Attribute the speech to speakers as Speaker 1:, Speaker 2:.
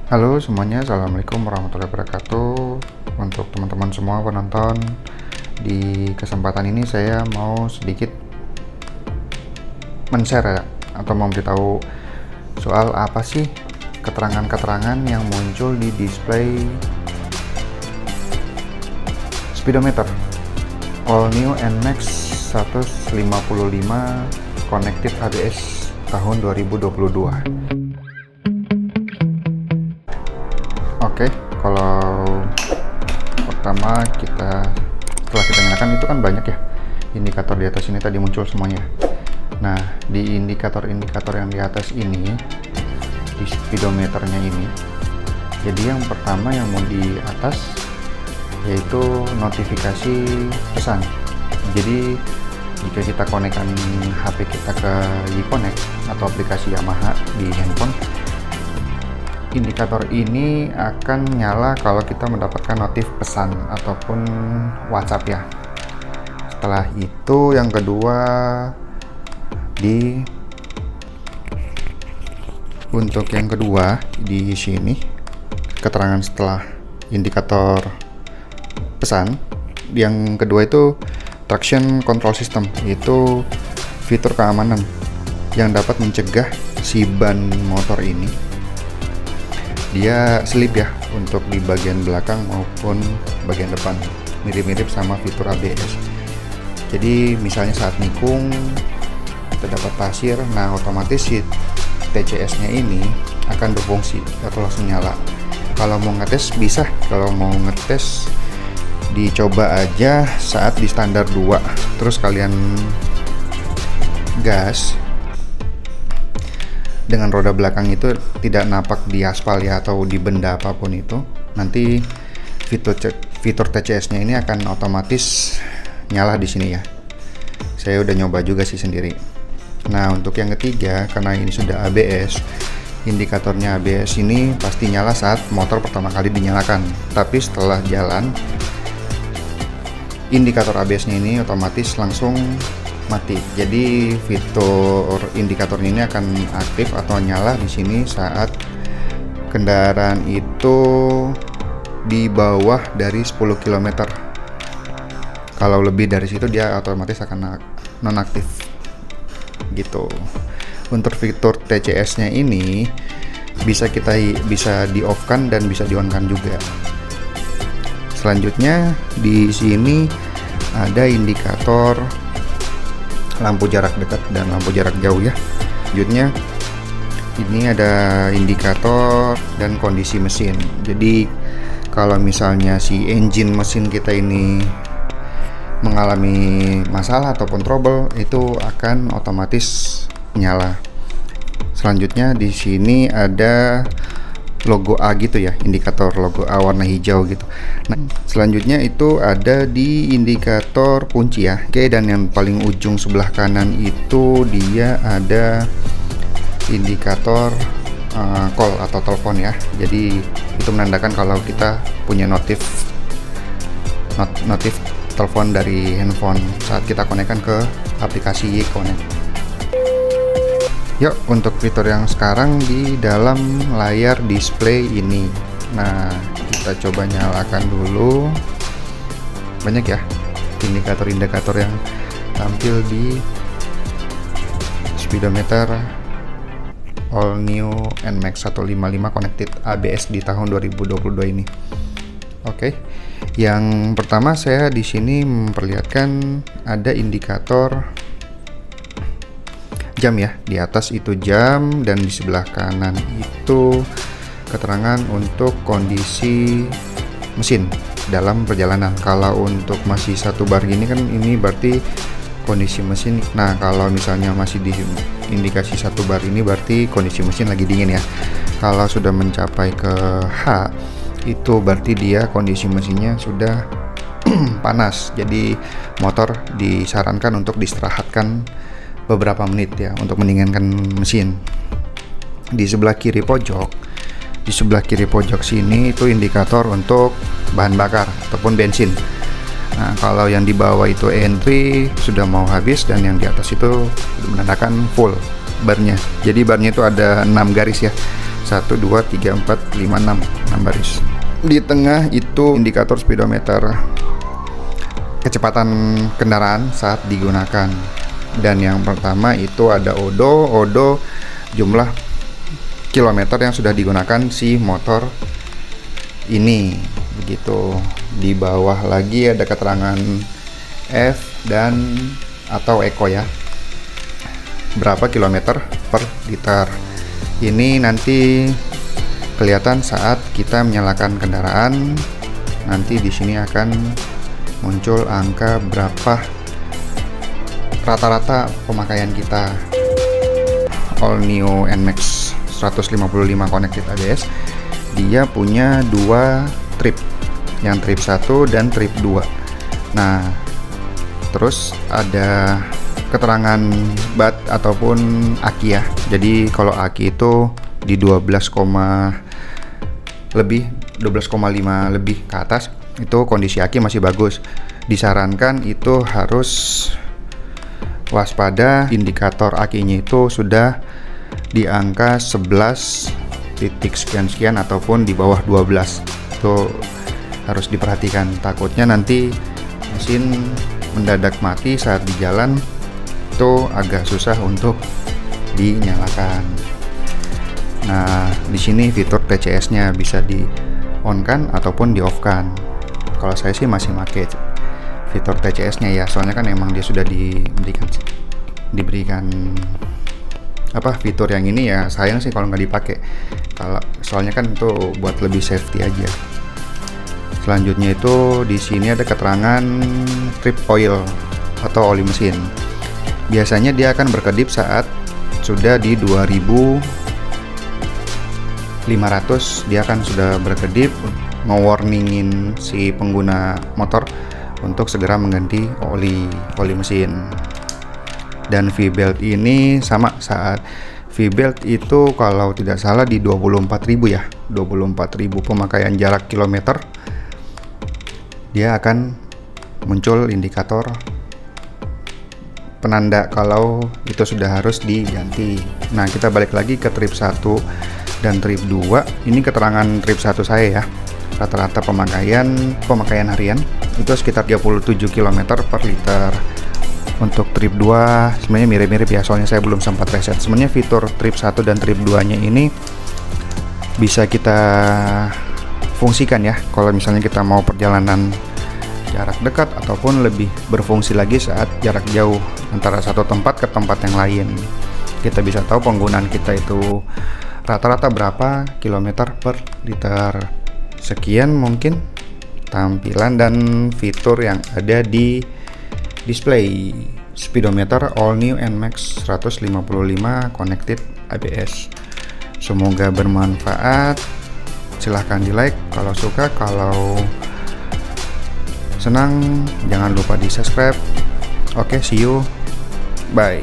Speaker 1: Halo semuanya, Assalamualaikum warahmatullahi wabarakatuh. Untuk teman-teman semua penonton, di kesempatan ini saya mau sedikit men-share atau memberitahu soal apa sih keterangan-keterangan yang muncul di display speedometer All New NMAX 155 Connected ABS tahun 2022. Oke, kalau pertama setelah kita nyalakan itu kan banyak ya indikator di atas ini tadi muncul semuanya. Nah, di indikator-indikator yang di atas ini, di speedometernya ini, jadi yang pertama yang mau di atas yaitu notifikasi pesan. Jadi jika kita konekkan HP kita ke YConnect atau aplikasi Yamaha di handphone, indikator ini akan nyala kalau kita mendapatkan notif pesan ataupun WhatsApp ya. Setelah itu yang kedua, untuk yang kedua di sini keterangan setelah indikator pesan, yang kedua itu traction control system, yaitu fitur keamanan yang dapat mencegah si ban motor ini dia slip ya untuk di bagian belakang maupun bagian depan, mirip-mirip sama fitur ABS. Jadi misalnya saat nikung terdapat pasir, nah otomatis si TCS nya ini akan berfungsi atau langsung nyala. Kalau mau ngetes bisa, kalau mau ngetes dicoba aja saat di standar 2, terus kalian gas dengan roda belakang itu tidak napak di aspal ya atau di benda apapun itu, nanti fitur TCS-nya ini akan otomatis nyala di sini ya. Saya udah nyoba juga sih sendiri. Nah, untuk yang ketiga, karena ini sudah ABS, indikatornya ABS ini pasti nyala saat motor pertama kali dinyalakan. Tapi setelah jalan, indikator ABS-nya ini otomatis langsung mati. Jadi fitur indikator ini akan aktif atau nyala di sini saat kendaraan itu di bawah dari 10 km. Kalau lebih dari situ dia otomatis akan nonaktif gitu. Untuk fitur TCS-nya ini bisa di off-kan dan bisa di-on-kan juga. Selanjutnya di sini ada indikator lampu jarak dekat dan lampu jarak jauh ya. Selanjutnya ini ada indikator dan kondisi mesin. Jadi kalau misalnya si engine mesin kita ini mengalami masalah ataupun trouble, itu akan otomatis nyala. Selanjutnya di sini ada logo A gitu ya, indikator logo A warna hijau gitu. Nah, selanjutnya itu ada di indikator kunci ya. Oke, dan yang paling ujung sebelah kanan itu dia ada indikator call atau telepon ya. Jadi itu menandakan kalau kita punya notif telepon dari handphone saat kita konekkan ke aplikasi YConnect. Yuk, untuk fitur yang sekarang di dalam layar display ini. Nah, kita coba nyalakan dulu. Banyak ya indikator-indikator yang tampil di speedometer All New NMAX 155 Connected ABS di tahun 2022 ini. Oke. Yang pertama saya di sini memperlihatkan ada indikator jam ya, di atas itu jam dan di sebelah kanan itu keterangan untuk kondisi mesin dalam perjalanan. Kalau untuk masih satu bar gini kan ini berarti kondisi mesin. Nah, kalau misalnya masih di indikasi satu bar ini berarti kondisi mesin lagi dingin ya. Kalau sudah mencapai ke H itu berarti dia kondisi mesinnya sudah panas. Jadi motor disarankan untuk diistirahatkan beberapa menit ya untuk mendinginkan mesin. Di sebelah kiri pojok sini itu indikator untuk bahan bakar ataupun bensin. Nah, kalau yang di bawah itu entry sudah mau habis dan yang di atas itu menandakan full. barnya. Jadi barnya itu ada 6 garis ya, 1, 2, 3, 4, 5, 6 baris. Di tengah itu indikator speedometer, kecepatan kendaraan saat digunakan. Dan yang pertama itu ada odo jumlah kilometer yang sudah digunakan si motor ini, begitu. Di bawah lagi ada keterangan F dan atau Eco ya, berapa kilometer per liter. Ini nanti kelihatan saat kita menyalakan kendaraan. Nanti di sini akan muncul angka berapa rata-rata pemakaian kita. All new NMAX 155 connected ABS, dia punya 2 trip, yang trip 1 dan trip 2. Nah, terus ada keterangan bat ataupun aki ya. Jadi kalau aki itu di 12,5 lebih ke atas, itu kondisi aki masih bagus. Disarankan itu harus waspada, indikator akinya itu sudah di angka 11 titik sekian ataupun di bawah 12. Itu harus diperhatikan, takutnya nanti mesin mendadak mati saat di jalan, itu agak susah untuk dinyalakan. Nah, di sini fitur TCS-nya bisa di on-kan ataupun di off-kan. Kalau saya sih masih pakai fitur TCS-nya ya, soalnya kan emang dia sudah diberikan fitur yang ini ya. Sayang sih kalau nggak dipakai, soalnya kan itu buat lebih safety aja. Selanjutnya itu di sini ada keterangan trip oil atau oli mesin. Biasanya dia akan berkedip saat sudah di 2500, dia akan sudah berkedip nge-warningin si pengguna motor untuk segera mengganti oli mesin. Dan V-belt ini sama, saat V-belt itu kalau tidak salah di 24.000 ya, 24.000 pemakaian jarak kilometer, dia akan muncul indikator penanda kalau itu sudah harus diganti. Nah, kita balik lagi ke trip 1 dan trip 2. Ini keterangan trip 1 saya ya. Rata-rata pemakaian harian itu sekitar 37 km per liter. Untuk trip 2 sebenarnya mirip-mirip ya, soalnya saya belum sempat reset. Sebenarnya fitur trip 1 dan trip 2-nya ini bisa kita fungsikan ya kalau misalnya kita mau perjalanan jarak dekat ataupun lebih berfungsi lagi saat jarak jauh antara satu tempat ke tempat yang lain. Kita bisa tahu penggunaan kita itu rata-rata berapa kilometer per liter. Sekian mungkin tampilan dan fitur yang ada di display speedometer all new NMAX 155 connected ABS. Semoga bermanfaat. Silahkan di like kalau suka, kalau senang jangan lupa di subscribe. Oke, see you, bye.